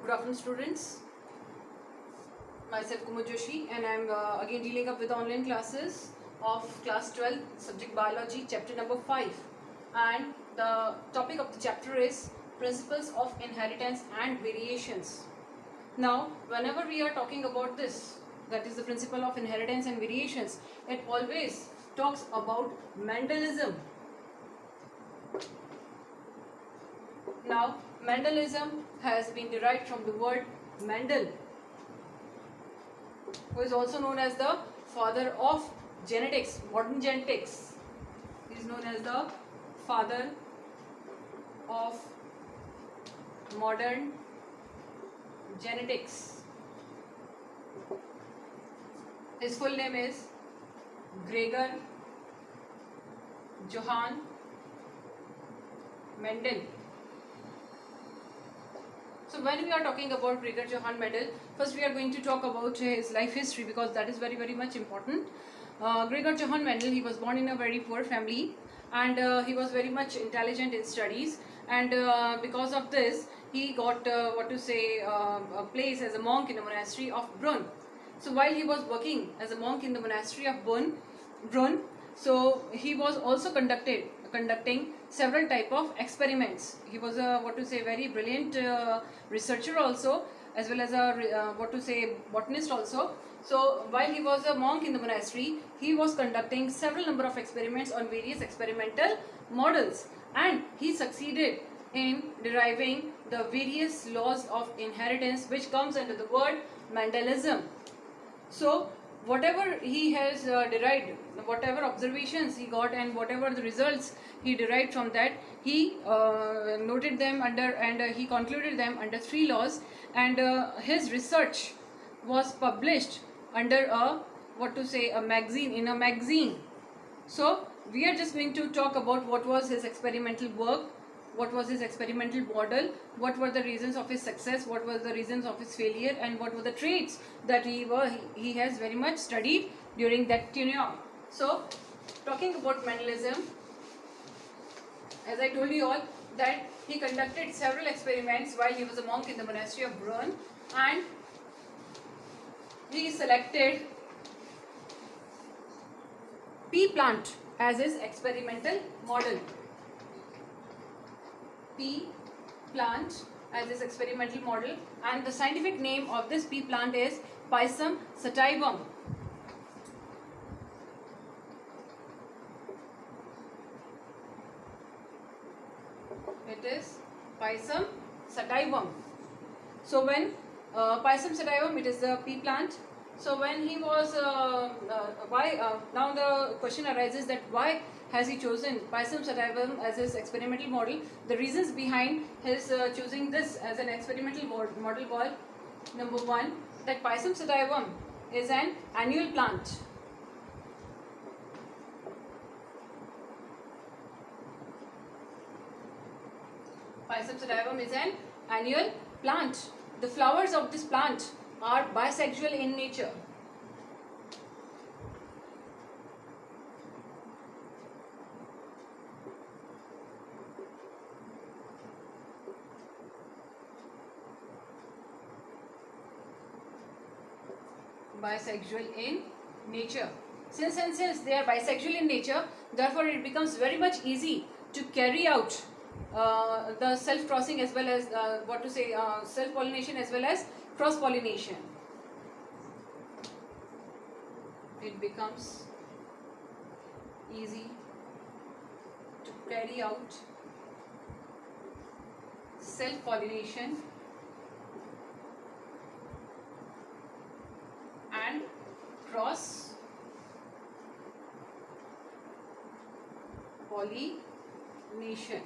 Good afternoon, students. Myself Kumar Joshi, and I'm again dealing up with online classes of class 12, subject biology, chapter number 5. And the topic of the chapter is principles of inheritance and variations. Now, whenever we are talking about this, that is the principle of inheritance and variations, it always talks about Mendelism. Now, Mendelism has been derived from the word Mendel, who is also known as the father of genetics, modern genetics. He is known as the father of modern genetics. His full name is Gregor Johann Mendel. So when we are talking about Gregor Johann Mendel, first we are going to talk about his life history, because that is very much important. Gregor Johann Mendel, he was born in a very poor family, and he was very much intelligent in studies, and because of this he got a place as a monk in the monastery of Brunn. So while he was working as a monk in the monastery of Brunn, so he was also conducting several type of experiments. He was a very brilliant researcher also, as well as a botanist also. So while he was a monk in the monastery, he was conducting several number of experiments on various experimental models, and he succeeded in deriving the various laws of inheritance, which comes under the word Mendelism. So whatever he has derived, whatever observations he got, and whatever the results he derived from that, he noted them under, and he concluded them under 3 laws, and his research was published under a magazine. So we are just going to talk about what was his experimental work, what was his experimental model, what were the reasons of his success, what were the reasons of his failure, and what were the traits that he has very much studied during that tenure. So talking about Mendelism, as I told you all, that he conducted several experiments while he was a monk in the monastery of Brunn, and he selected pea plant as his experimental model. Pea plant as his experimental model, and the scientific name of this pea plant is Pisum sativum. It is Pisum sativum. So when Pisum sativum, it is the pea plant. So when he was now the question arises that why has he chosen Pisum sativum as his experimental model? The reasons behind his choosing this as an experimental model were: number 1, that Pisum sativum is an annual plant. Pisum sativum is an annual plant. The flowers of this plant are bisexual in nature. Bisexual in nature. Since they are bisexual in nature, therefore it becomes very much easy to carry out the self-crossing, as well as self-pollination, as well as cross-pollination. It becomes easy to carry out self-pollination and cross pollination.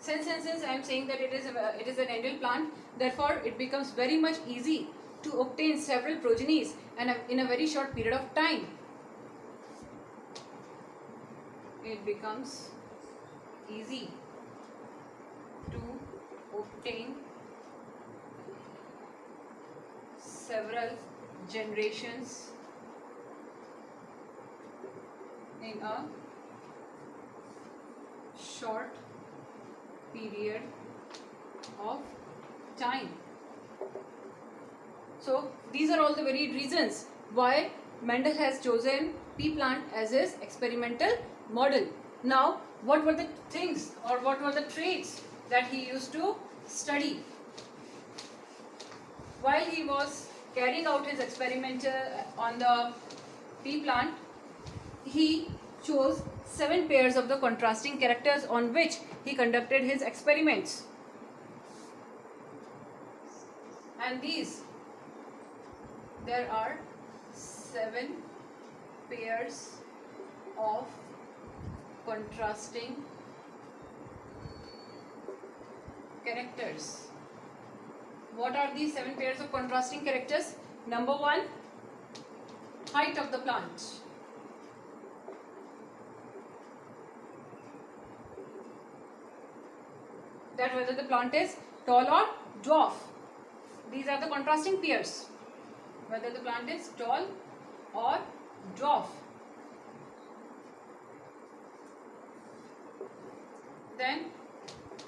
Since I am saying that it is an annual plant, therefore it becomes very much easy to obtain several progenies and in a very short period of time. It becomes easy to obtain several generations in a short period of time. So these are all the varied reasons why Mendel has chosen pea plant as his experimental model. Now, what were the things or what were the traits that he used to study? While he was carrying out his experiment on the pea plant, he chose 7 pairs of the contrasting characters on which he conducted his experiments. And there are 7 pairs of contrasting characters. What are these 7 pairs of contrasting characters? Number 1, height of the plant. That whether the plant is tall or dwarf. These are the contrasting pairs. Whether the plant is tall or dwarf. Then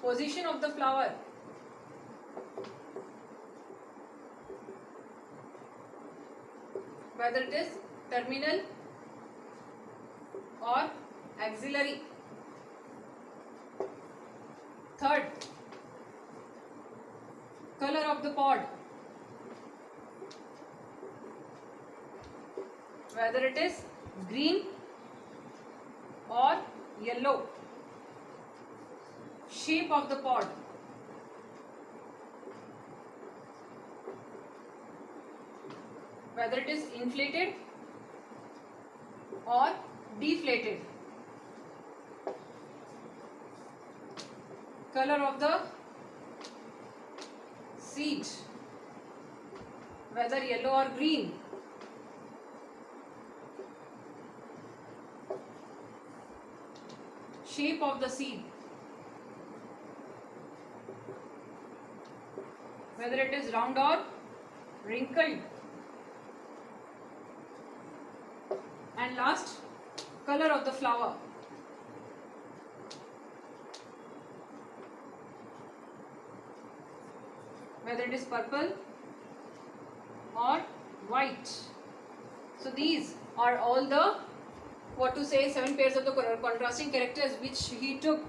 position of the flower. Whether it is terminal or axillary. Third, color of the pod. Whether it is green or yellow. Shape of the pod. Whether it is inflated or deflated. Color of the seed. Whether yellow or green. Shape of the seed. Whether it is round or wrinkled. And last, color of the flower. Whether it is purple or white. So these are all the 7 pairs of the contrasting characters which he took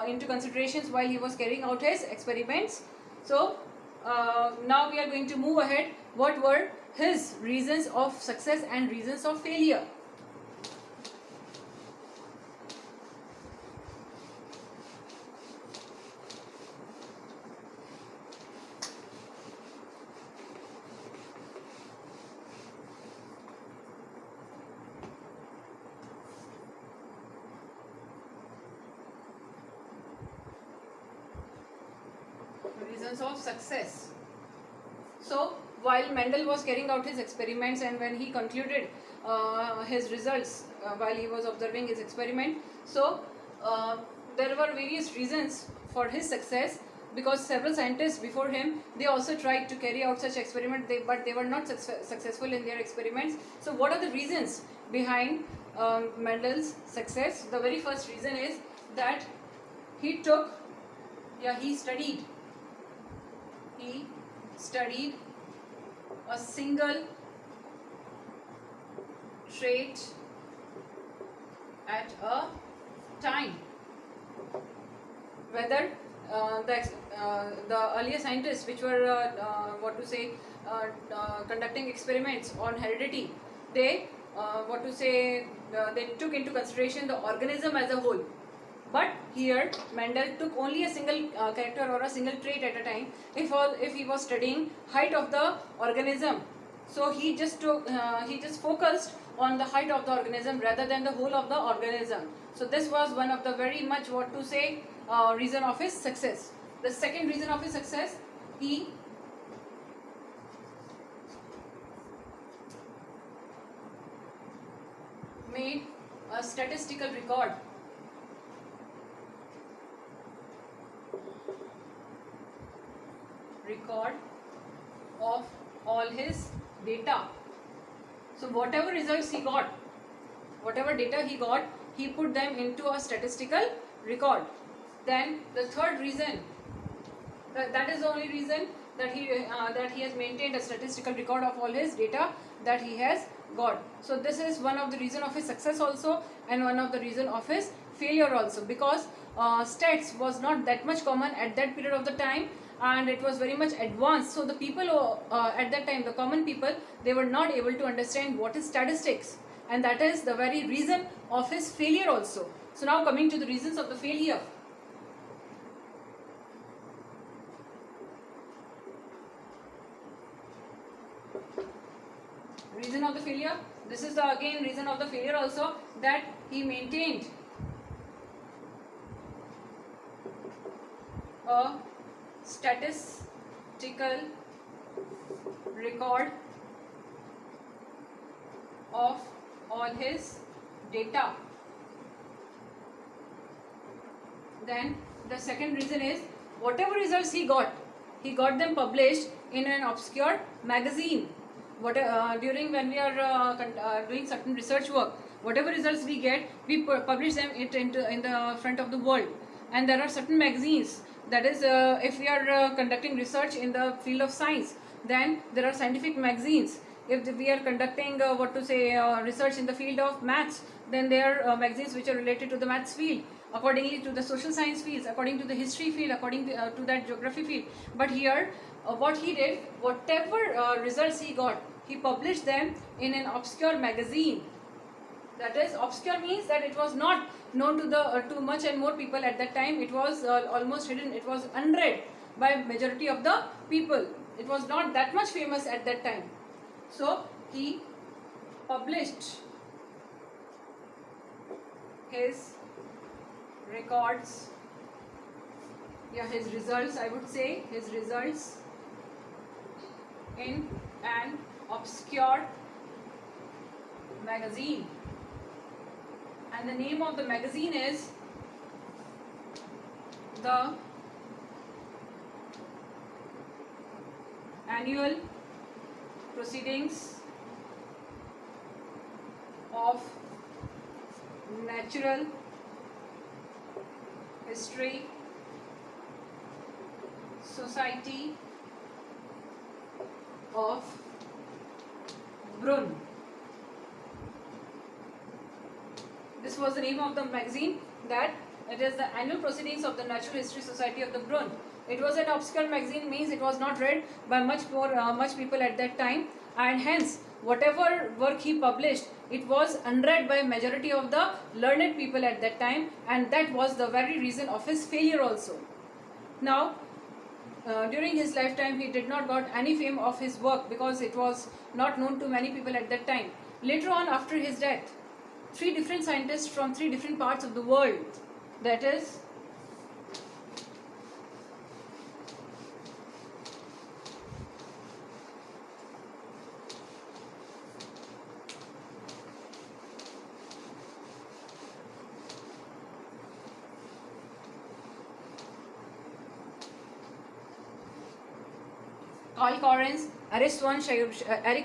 into considerations while he was carrying out his experiments. So now we are going to move ahead. What were his reasons of success and reasons of failure? Reasons of success. So while Mendel was carrying out his experiments and when he concluded his results while he was observing his experiment, so there were various reasons for his success, because several scientists before him, they also tried to carry out such experiments, but they were not successful in their experiments. So what are the reasons behind Mendel's success? The very first reason is that he studied a single trait at a time. Whether the earlier scientists which were conducting experiments on heredity, they took into consideration the organism as a whole. But here Mendel took only a single character or a single trait at a time. If he was studying height of the organism, so he just focused on the height of the organism rather than the whole of the organism. So this was one of the very much reason of his success. The second reason of his success, he made a statistical record of all his data. So whatever results he got, whatever data he got, he put them into a statistical record. Then the third reason, that is the only reason that he has maintained a statistical record of all his data that he has got. So this is one of the reason of his success also, and one of the reason of his failure also, because stats was not that much common at that period of the time, and it was very much advanced. So the people at that time, the common people, they were not able to understand what is statistics, and that is the very reason of his failure also. So now coming to the reasons of the failure. Reason of the failure, this is the again reason of the failure also, that he maintained a statistical record of all his data. Then the second reason is, whatever results he got them published in an obscure magazine. During when we are doing certain research work, whatever results we get, we publish them in the front of the world. And there are certain magazines, that is if we are conducting research in the field of science, then there are scientific magazines. If we are conducting research in the field of maths, then there are magazines which are related to the maths field, accordingly to the social science fields, according to the history field, according to that geography field. But here what he did, whatever results he got, he published them in an obscure magazine. That is, obscure means that it was not known to the too much and more people at that time. It was almost hidden. It was unread by majority of the people. It was not that much famous at that time. So he published his records, his results, I would say, his results in an obscure magazine. And the name of the magazine is the Annual Proceedings of Natural History Society of Brunn. This was the name of the magazine, that it is the Annual Proceedings of the Natural History Society of the Brunn. It was an obscure magazine, means it was not read by much people at that time, and hence whatever work he published, it was unread by majority of the learned people at that time, and that was the very reason of his failure also. Now during his lifetime he did not got any fame of his work, because it was not known to many people at that time. Later on, after his death, 3 different scientists from 3 different parts of the world, that is Carl Correns, Eric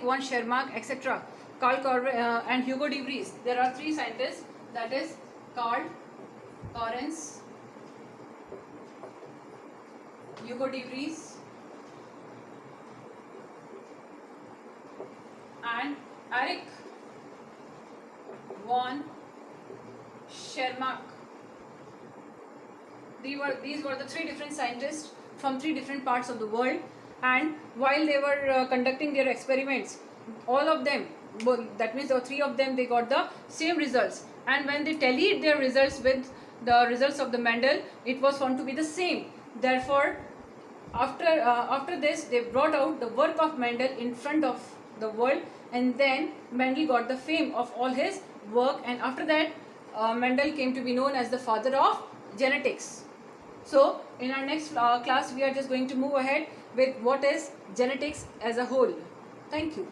von Schermach, etc. And Hugo de Vries. There are 3 scientists, that is Carl Correns, Hugo de Vries, and Eric von Schermach. These were the 3 different scientists from 3 different parts of the world, and while they were conducting their experiments, all of them, that means the 3 of them, they got the same results, and when they tallied their results with the results of the Mendel, it was found to be the same. Therefore, after this, they brought out the work of Mendel in front of the world, and then Mendel got the fame of all his work, and after that Mendel came to be known as the father of genetics. So in our next class, we are just going to move ahead with what is genetics as a whole. Thank you.